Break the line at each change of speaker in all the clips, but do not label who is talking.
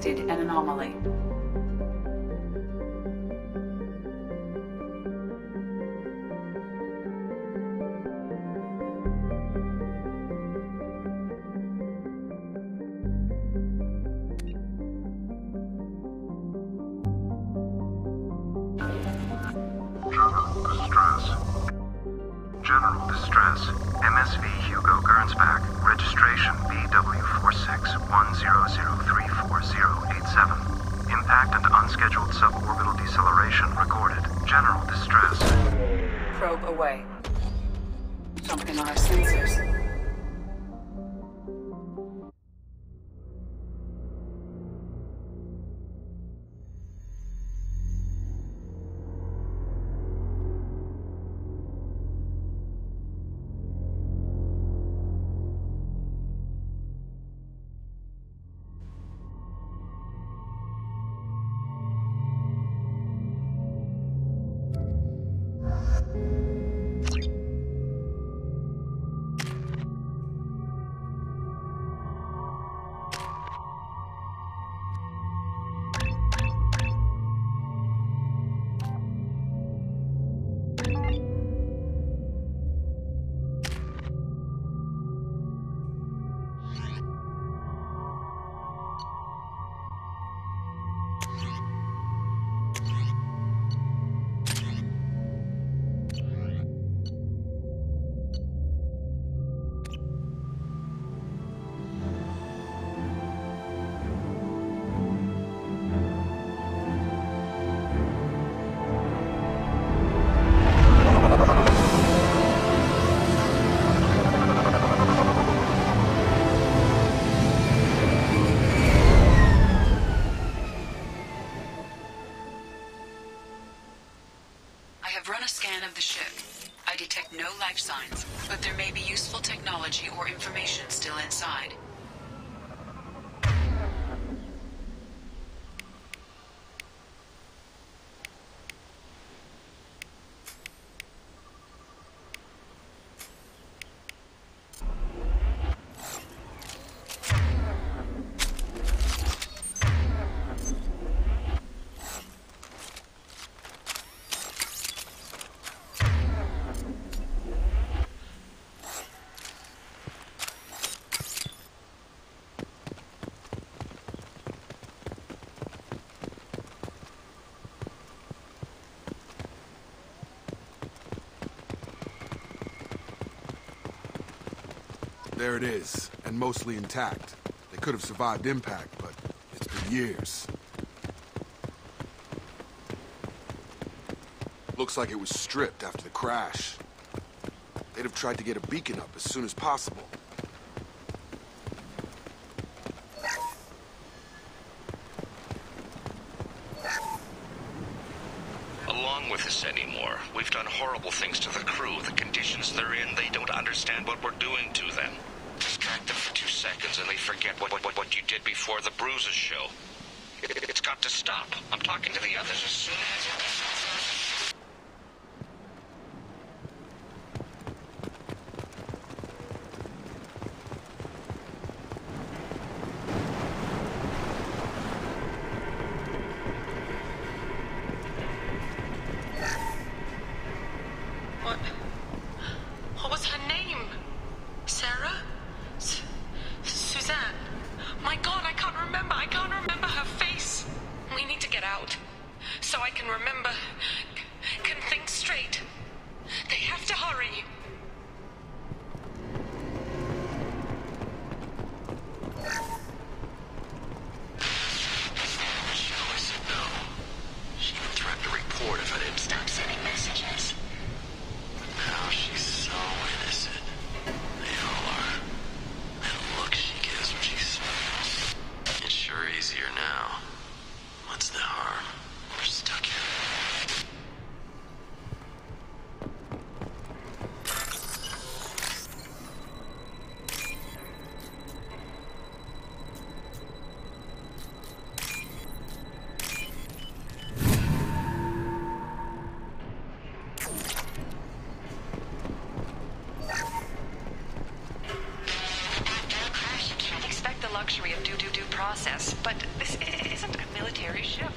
detected an anomaly.
General distress. MSV Hugo Gernsback. Registration BW4610034087. Impact and unscheduled suborbital deceleration recorded. General distress.
Probe away. Something on our sensors. I detect no life signs, but there may be useful technology or information still inside.
There it is, and mostly intact. They could have survived impact, but it's been years. Looks like it was stripped after the crash. They'd have tried to get a beacon up as soon as possible.
Along with us anymore. We've done horrible things to the crew. The conditions they're in, they don't understand what we're doing to them. Distract them for 2 seconds and they forget what you did before the bruises show. It's got to stop. I'm talking to the others as soon as...
What was her name? Sarah? Suzanne? My God, I can't remember. I can't remember her face. We need to get out. So I can remember. Can think straight. They have to hurry.
She always said no. She even threatened to report if I didn't stop sending messages. Now she's so innocent. They all are. That look she gives when she's... It's sure easier now. What's the harm? We're stuck here.
the luxury of due process, but this isn't a military ship.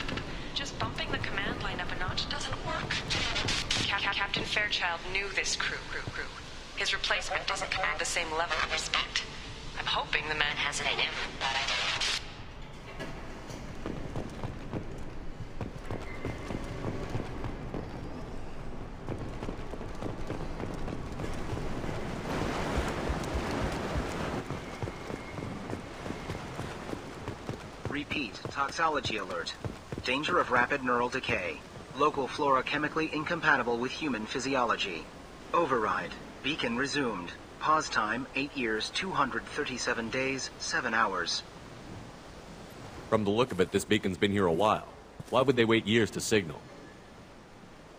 Just bumping the command line up a notch doesn't work. Captain Fairchild knew this crew. His replacement doesn't command the same level of respect. I'm hoping the man has it in him.
Repeat, toxology alert. Danger of rapid neural decay. Local flora chemically incompatible with human physiology. Override. Beacon resumed. Pause time, 8 years, 237 days, 7 hours.
From the look of it, this beacon's been here a while. Why would they wait years to signal?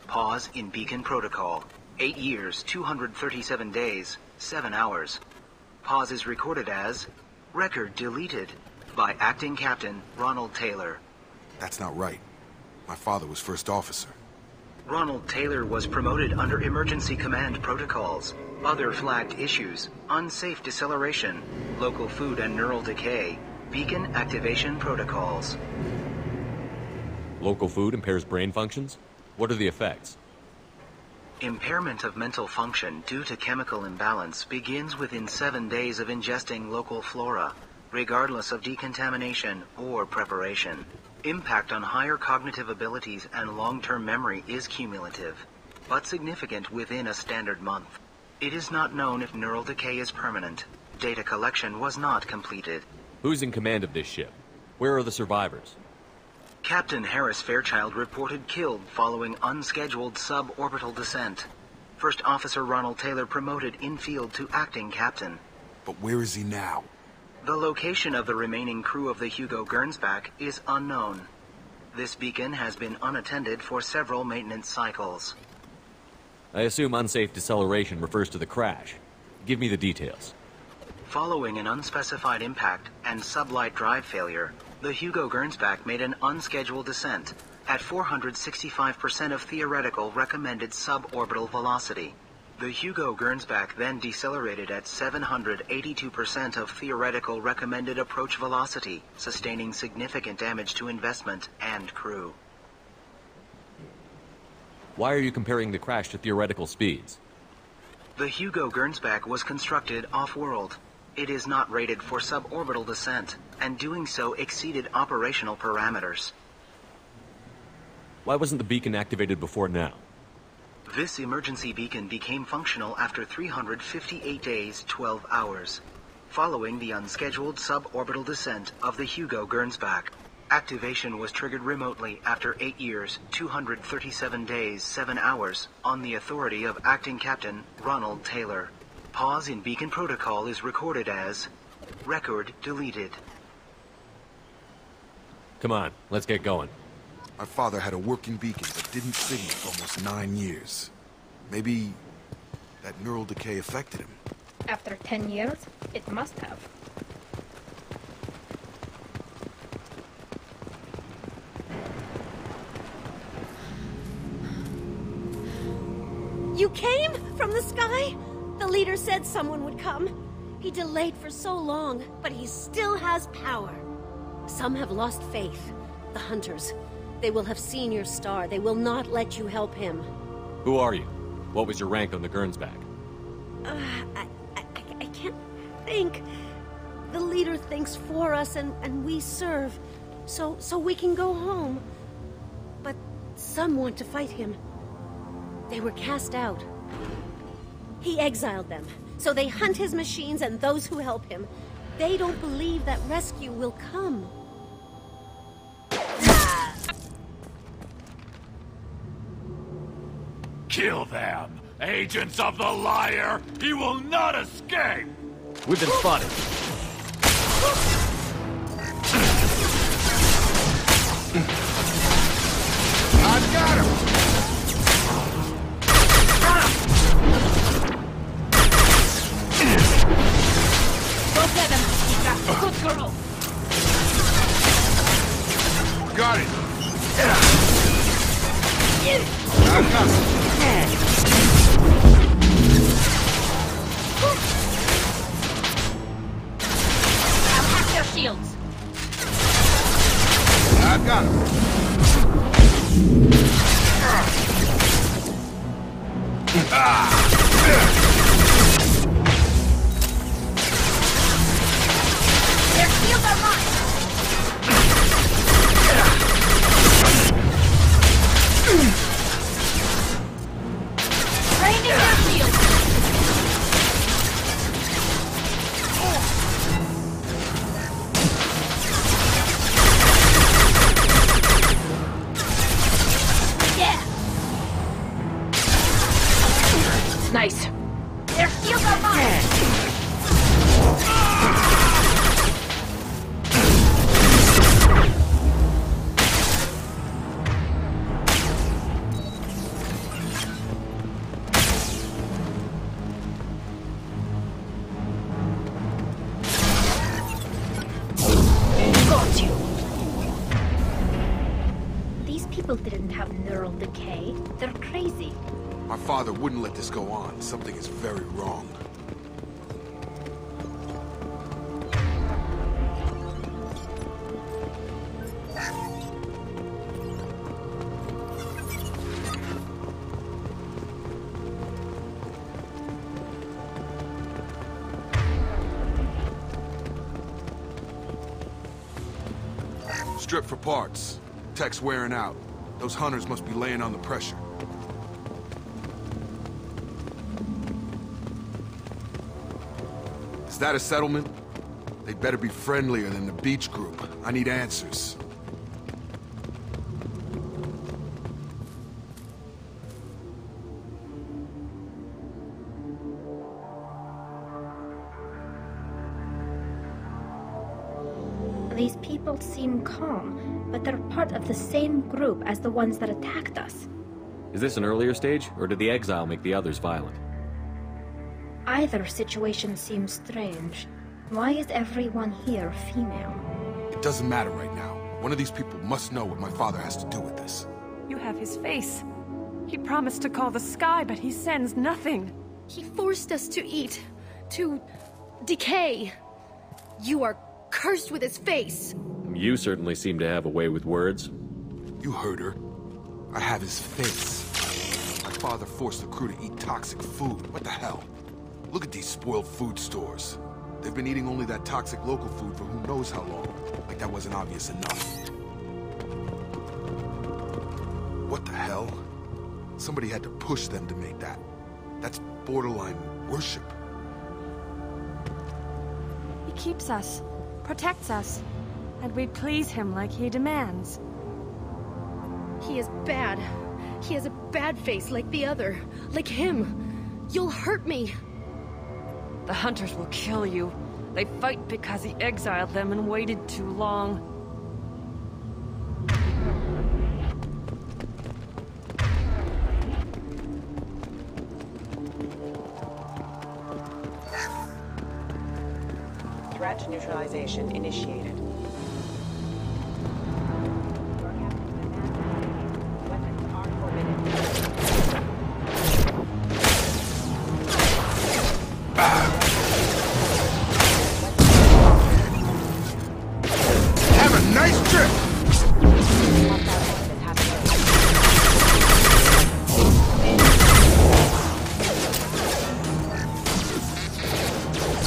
Pause in beacon protocol. 8 years, 237 days, 7 hours. Pause is recorded as record deleted by Acting Captain Ronald Taylor.
That's not right. My father was first officer.
Ronald Taylor was promoted under emergency command protocols. Other flagged issues: unsafe deceleration, local food and neural decay, beacon activation protocols.
Local food impairs brain functions? What are the effects?
Impairment of mental function due to chemical imbalance begins within 7 days of ingesting local flora, regardless of decontamination or preparation. Impact on higher cognitive abilities and long-term memory is cumulative, but significant within a standard month. It is not known if neural decay is permanent. Data collection was not completed.
Who's in command of this ship? Where are the survivors?
Captain Harris Fairchild reported killed following unscheduled suborbital descent. First Officer Ronald Taylor promoted in-field to acting captain.
But where is he now?
The location of the remaining crew of the Hugo Gernsback is unknown. This beacon has been unattended for several maintenance cycles.
I assume unsafe deceleration refers to the crash. Give me the details.
Following an unspecified impact and sublight drive failure, the Hugo Gernsback made an unscheduled descent at 465% of theoretical recommended suborbital velocity. The Hugo Gernsback then decelerated at 782% of theoretical recommended approach velocity, sustaining significant damage to investment and crew.
Why are you comparing the crash to theoretical speeds?
The Hugo Gernsback was constructed off-world. It is not rated for suborbital descent, and doing so exceeded operational parameters.
Why wasn't the beacon activated before now?
This emergency beacon became functional after 358 days, 12 hours, following the unscheduled suborbital descent of the Hugo Gernsback. Activation was triggered remotely after 8 years, 237 days, 7 hours, on the authority of Acting Captain Ronald Taylor. Pause in beacon protocol is recorded as record deleted.
Come on, let's get going.
My father had a working beacon but didn't signal for almost 9 years. Maybe that neural decay affected him.
After 10 years, it must have.
You came from the sky? The leader said someone would come. He delayed for so long, but he still has power. Some have lost faith. The hunters. They will have seen your star. They will not let you help him.
Who are you? What was your rank on the Gernsback?
I can't think. The leader thinks for us and we serve. So we can go home. But some want to fight him. They were cast out. He exiled them. So they hunt his machines and those who help him. They don't believe that rescue will come.
Kill them! Agents of the liar! He will not escape!
We've been spotted.
I've got him!
Go get him, Chica. Good girl.
Got it! I've got him!
I'll have your shields.
I've got him.
Their shields are mine. Raining their shields. Yeah. Nice. Their shields are mine. Got you.
These people didn't have neural decay. They're crazy.
My father wouldn't let this go on. Something is very wrong. Strip for parts. Tech's wearing out. Those hunters must be laying on the pressure. Is that a settlement? They'd better be friendlier than the beach group. I need answers.
These people seem calm, but they're part of the same group as the ones that attacked us.
Is this an earlier stage, or did the exile make the others violent?
Either situation seems strange. Why is everyone here female?
It doesn't matter right now. One of these people must know what my father has to do with this.
You have his face. He promised to call the sky, but he sends nothing.
He forced us to eat, to decay. You are cursed with his face.
You certainly seem to have a way with words.
You heard her. I have his face. My father forced the crew to eat toxic food. What the hell? Look at these spoiled food stores. They've been eating only that toxic local food for who knows how long. Like that wasn't obvious enough. What the hell? Somebody had to push them to make that. That's borderline worship.
He keeps us, protects us, and we please him like he demands.
He is bad. He has a bad face like the other. Like him. You'll hurt me.
The hunters will kill you. They fight because he exiled them and waited too long.
Threat neutralization initiated. Weapons are forbidden.
Have a nice trip!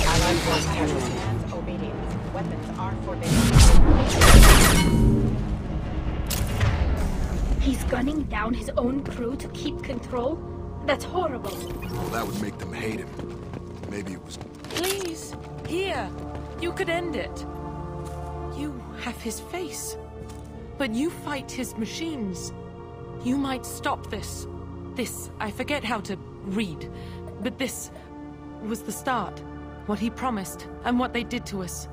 Allied force casualties. Obedience. Weapons are forbidden.
He's gunning down his own crew to keep control? That's horrible.
Well, that would make them hate him. Maybe it was...
Please, here. You could end it. You have his face. But you fight his machines. You might stop this. This, I forget how to read. But this was the start. What he promised, and what they did to us.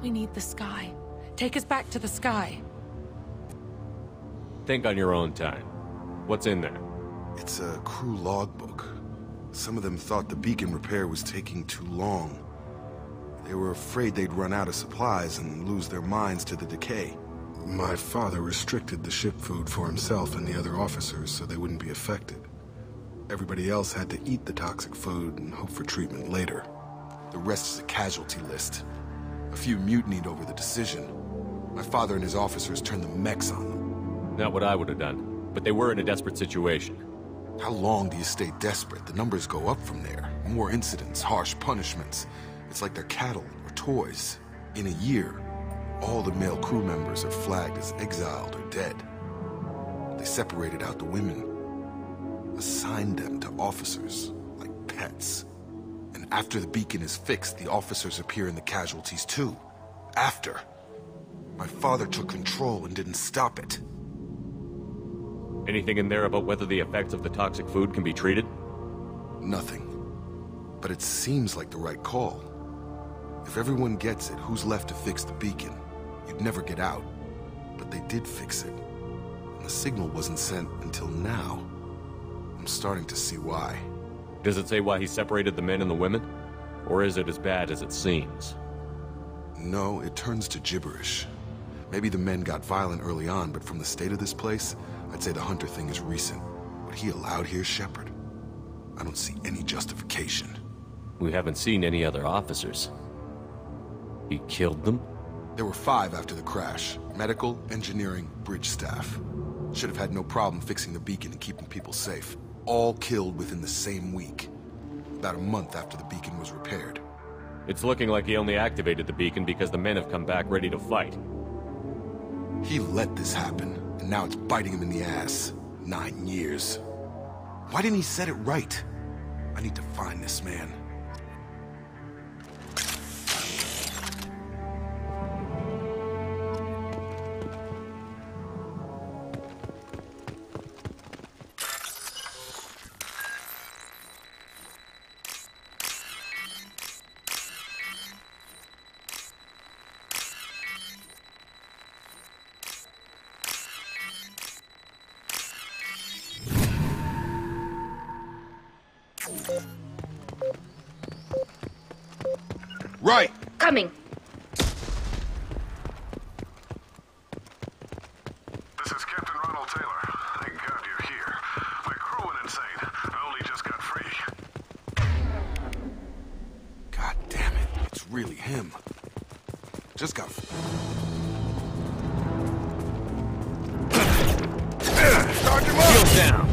We need the sky. Take us back to the sky.
Think on your own time. What's in there?
It's a crew logbook. Some of them thought the beacon repair was taking too long. They were afraid they'd run out of supplies and lose their minds to the decay. My father restricted the ship food for himself and the other officers so they wouldn't be affected. Everybody else had to eat the toxic food and hope for treatment later. The rest is a casualty list. A few mutinied over the decision. My father and his officers turned the mechs on them.
Not what I would have done, but they were in a desperate situation.
How long do you stay desperate? The numbers go up from there. More incidents, harsh punishments. It's like they're cattle or toys. In a year, all the male crew members are flagged as exiled or dead. They separated out the women, assigned them to officers, like pets. And after the beacon is fixed, the officers appear in the casualties too. After. My father took control and didn't stop it.
Anything in there about whether the effects of the toxic food can be treated?
Nothing. But it seems like the right call. If everyone gets it, who's left to fix the beacon? You'd never get out. But they did fix it. And the signal wasn't sent until now. I'm starting to see why.
Does it say why he separated the men and the women? Or is it as bad as it seems?
No, it turns to gibberish. Maybe the men got violent early on, but from the state of this place, I'd say the Hunter thing is recent. What he allowed here, Shepard, I don't see any justification.
We haven't seen any other officers. He killed them?
There were 5 after the crash. Medical, engineering, bridge staff. Should have had no problem fixing the beacon and keeping people safe. All killed within the same week. About a month after the beacon was repaired.
It's looking like he only activated the beacon because the men have come back ready to fight.
He let this happen, and now it's biting him in the ass. 9 years. Why didn't he set it right? I need to find this man. Right!
Coming!
This is Captain Ronald Taylor. Thank God you're here. My crew went insane. I only just got free.
God damn it, it's really him. Just got... Charge him up!
Shield down!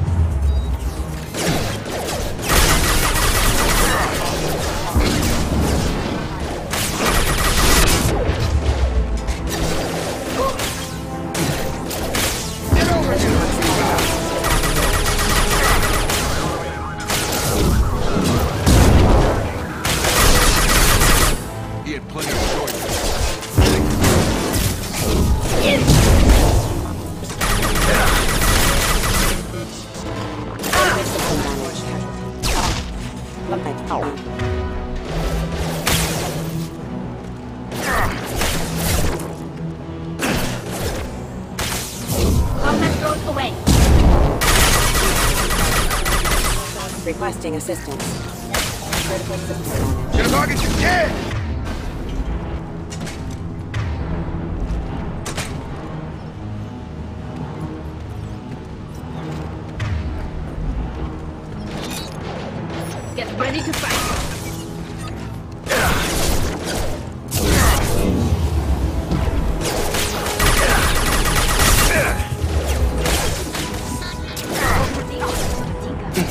Requesting assistance. Critical system damage.
Get a target, you can!
Get ready to fight.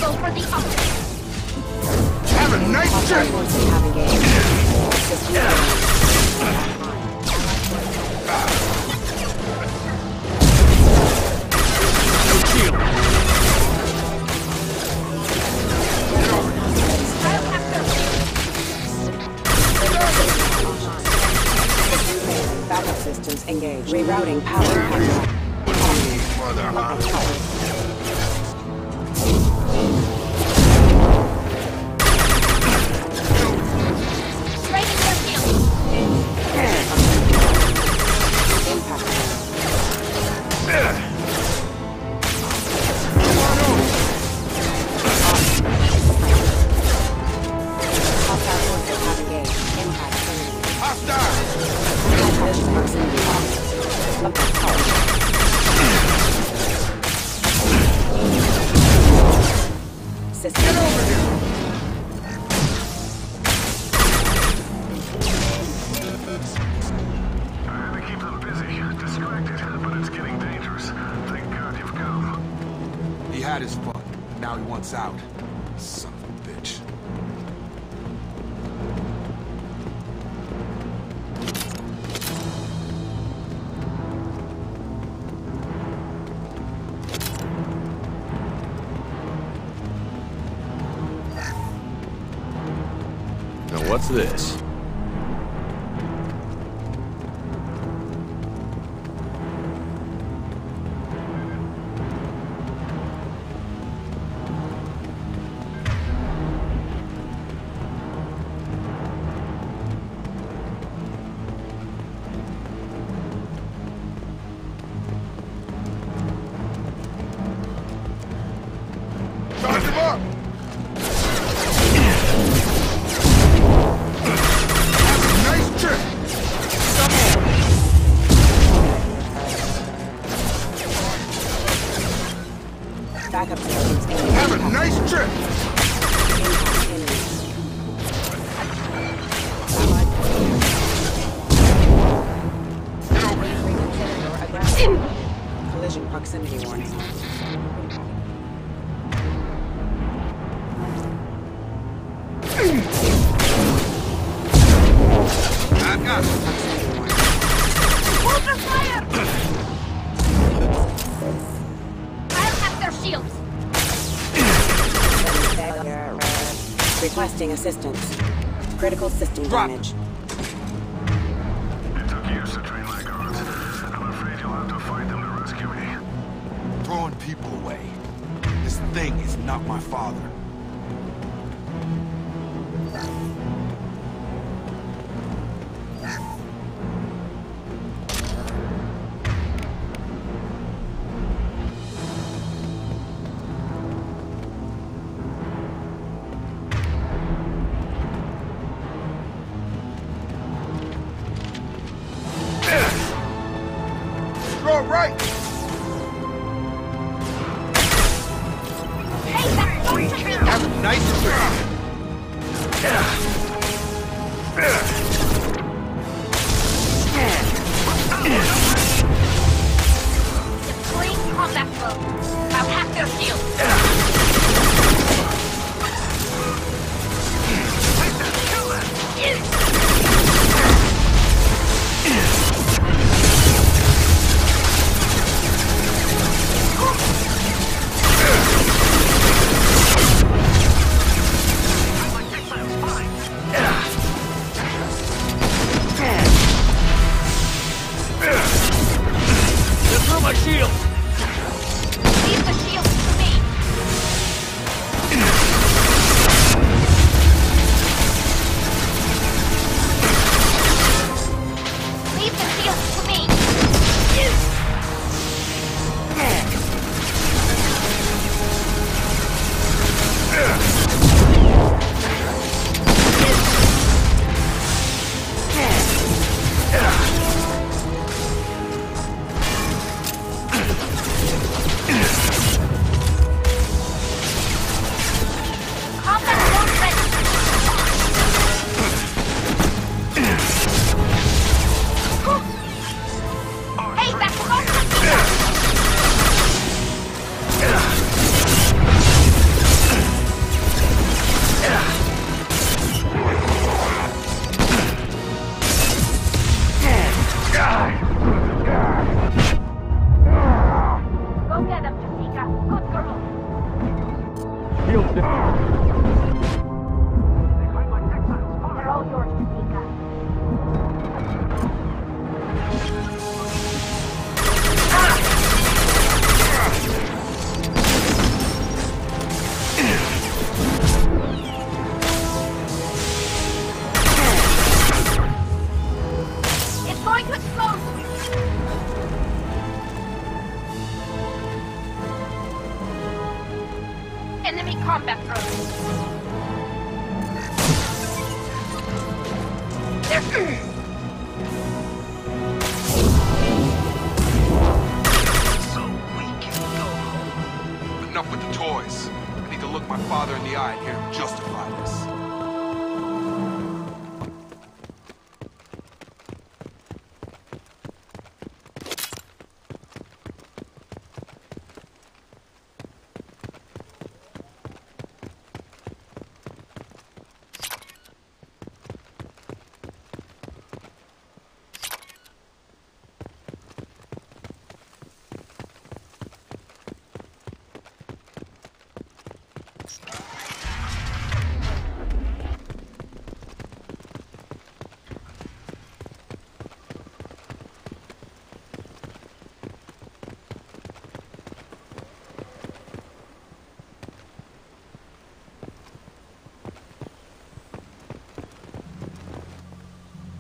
Go for the optic.
Have a nice trip!
Forces have engaged. System damage. Backup systems engaged. Rerouting power.
had his fun. Now he wants out. Son of a bitch.
Now what's this?
Charge him up! Nice trip!
Backup systems.
Have a nice trip!
Reconsider your aggressive. Collision proximity warning.
I've got it.
Hold your fire! I'll have their shields.
Failure. Requesting assistance. Critical system
Drop.
damage.
It took years to train my guards. I'm afraid you'll have to fight them to rescue me.
Throwing people away. This thing is not my father. Throw it right!
Hey, that don't you think?
Have a nice trip!
Deploying combat mode. I'll hack their shields.
Throw my shield!
Leave the shields to me. Leave the shields to me. Combat mode ready. Hey, that's Go get him, Jessica. Good girl. They're all yours, Jessica. It's going to explode! Enemy combat drone. They're...
Enough with the toys. I need to look my father in the eye and hear him justify this.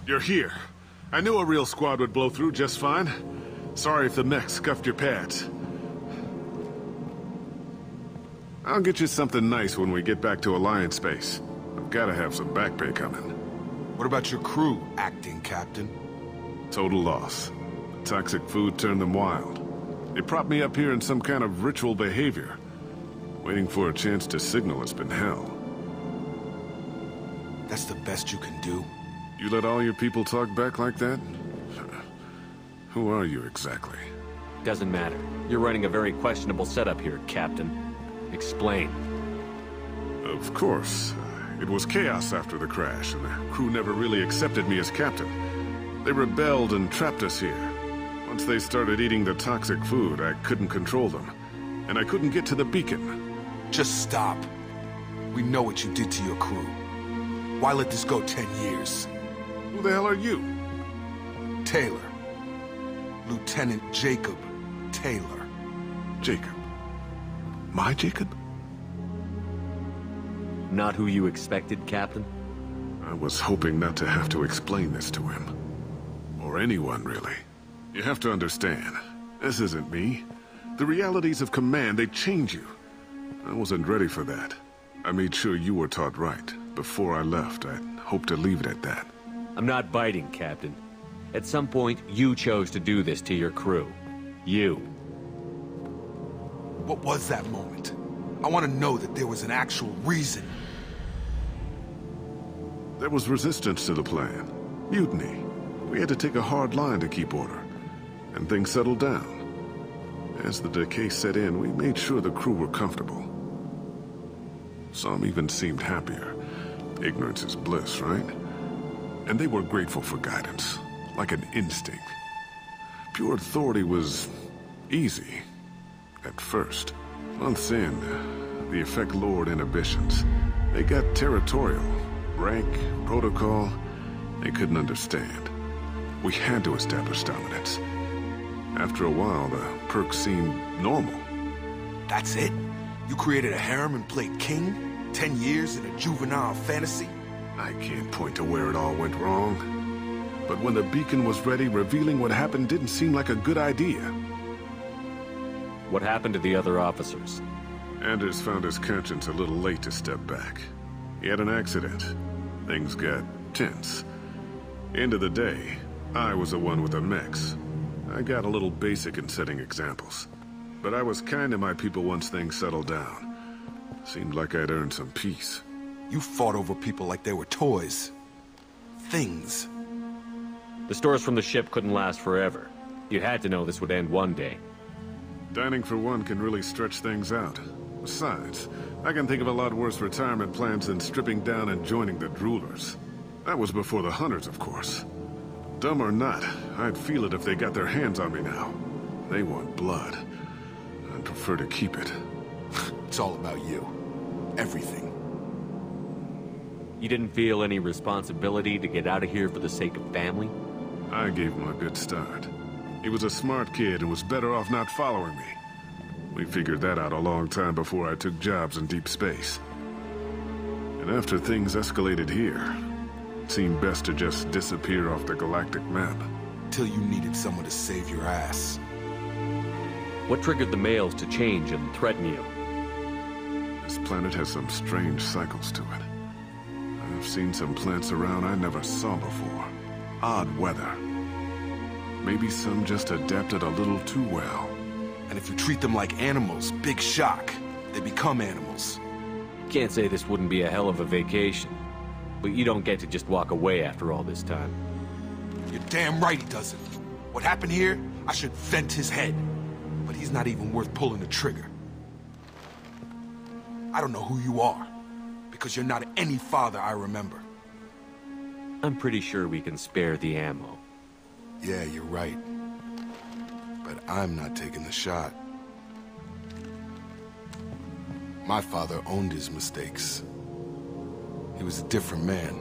You're here. I knew a real squad would blow through just fine. Sorry if the mech scuffed your pads. I'll get you something nice when we get back to Alliance base. I've gotta have some back pay coming.
What about your crew, acting captain?
Total loss. Toxic food turned them wild. They propped me up here in some kind of ritual behavior. Waiting for a chance to signal it's been hell.
That's the best you can do?
You let all your people talk back like that? Who are you exactly?
Doesn't matter. You're running a very questionable setup here, Captain. Explain.
Of course. It was chaos after the crash, and the crew never really accepted me as captain. They rebelled and trapped us here. Once they started eating the toxic food, I couldn't control them. And I couldn't get to the beacon.
Just stop. We know what you did to your crew. Why let this go 10 years?
Who the hell are you?
Taylor. Lieutenant Jacob Taylor.
Jacob? My Jacob?
Not who you expected, Captain?
I was hoping not to have to explain this to him. Or anyone, really. You have to understand, this isn't me. The realities of command, they change you. I wasn't ready for that. I made sure you were taught right. Before I left, I hoped to leave it at that.
I'm not biting, Captain. At some point, you chose to do this to your crew. You.
What was that moment? I want to know that there was an actual reason.
There was resistance to the plan. Mutiny. We had to take a hard line to keep order. And things settled down. As the decay set in, we made sure the crew were comfortable. Some even seemed happier. Ignorance is bliss, right? And they were grateful for guidance, like an instinct. Pure authority was easy, at first. Months in, the effect lowered inhibitions. They got territorial. Rank, protocol, they couldn't understand. We had to establish dominance. After a while, the perks seemed normal.
That's it? You created a harem and played king? 10 years in a juvenile fantasy?
I can't point to where it all went wrong. But when the beacon was ready, revealing what happened didn't seem like a good idea.
What happened to the other officers?
Anders found his conscience a little late to step back. He had an accident. Things got tense. End of the day, I was the one with the mechs. I got a little basic in setting examples. But I was kind to my people once things settled down. Seemed like I'd earned some peace.
You fought over people like they were toys. Things.
The stores from the ship couldn't last forever. You had to know this would end one day.
Dining for one can really stretch things out. Besides, I can think of a lot worse retirement plans than stripping down and joining the Droolers. That was before the Hunters, of course. Dumb or not, I'd feel it if they got their hands on me now. They want blood. I'd prefer to keep it.
It's all about you. Everything.
You didn't feel any responsibility to get out of here for the sake of family?
I gave him a good start. He was a smart kid and was better off not following me. We figured that out a long time before I took jobs in deep space. And after things escalated here, it seemed best to just disappear off the galactic map.
Till you needed someone to save your ass.
What triggered the males to change and threaten you?
This planet has some strange cycles to it. I've seen some plants around I never saw before. Odd weather. Maybe some just adapted a little too well.
And if you treat them like animals, big shock. They become animals.
Can't say this wouldn't be a hell of a vacation. But you don't get to just walk away after all this time.
You're damn right he doesn't. What happened here, I should vent his head. But he's not even worth pulling the trigger. I don't know who you are, because you're not any father I remember.
I'm pretty sure we can spare the ammo.
Yeah, you're right. But I'm not taking the shot. My father owned his mistakes. He was a different man.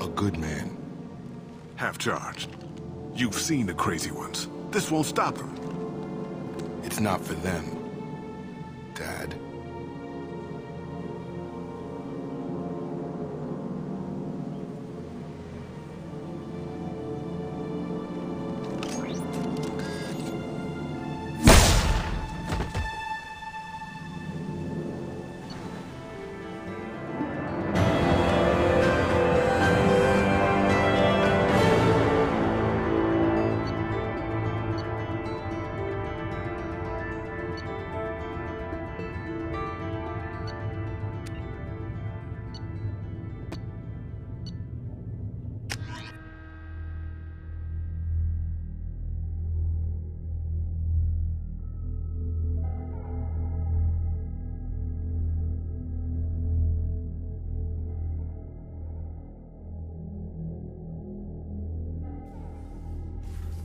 A good man.
Half-charged. You've seen the crazy ones. This won't stop them.
It's not for them, Dad.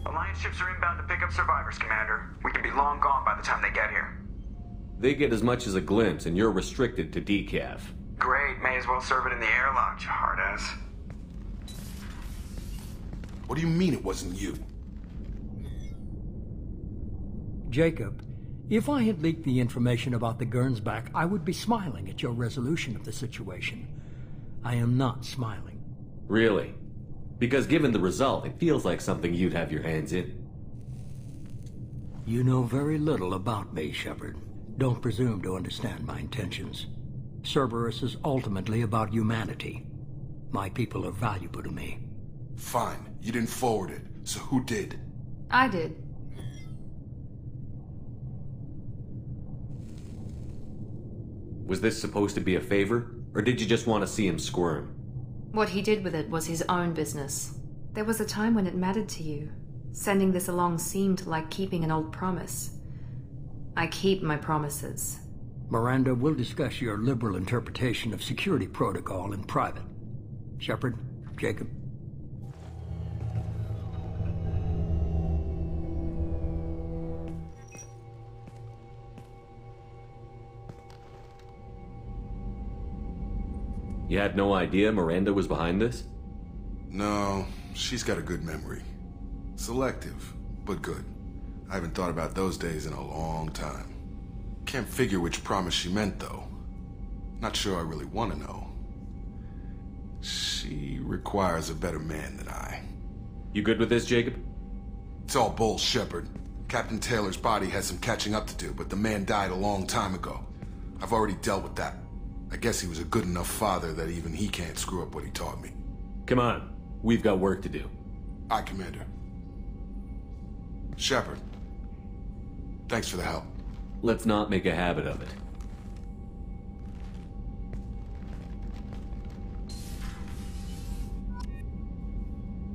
Alliance ships are inbound to pick up survivors, Commander. We can be long gone by the time they get here.
They get as much as a glimpse, and you're restricted to decaf.
Great, may as well serve it in the airlock, you hard-ass.
What do you mean it wasn't you?
Jacob, if I had leaked the information about the Gernsback, I would be smiling at your resolution of the situation. I am not smiling.
Really? Because given the result, it feels like something you'd have your hands in.
You know very little about me, Shepard. Don't presume to understand my intentions. Cerberus is ultimately about humanity. My people are valuable to me.
Fine. You didn't forward it, so who did?
I did.
Was this supposed to be a favor, or did you just want to see him squirm?
What he did with it was his own business. There was a time when it mattered to you. Sending this along seemed like keeping an old promise. I keep my promises.
Miranda, we'll discuss your liberal interpretation of security protocol in private. Shepard, Jacob.
You had no idea Miranda was behind this?
No, she's got a good memory. Selective, but good. I haven't thought about those days in a long time. Can't figure which promise she meant, though. Not sure I really want to know. She requires a better man than I.
You good with this, Jacob?
It's all bull, Shepard. Captain Taylor's body has some catching up to do, but the man died a long time ago. I've already dealt with that. I guess he was a good enough father that even he can't screw up what he taught me.
Come on. We've got work to do.
Aye, Commander. Shepard. Thanks for the help.
Let's not make a habit of it.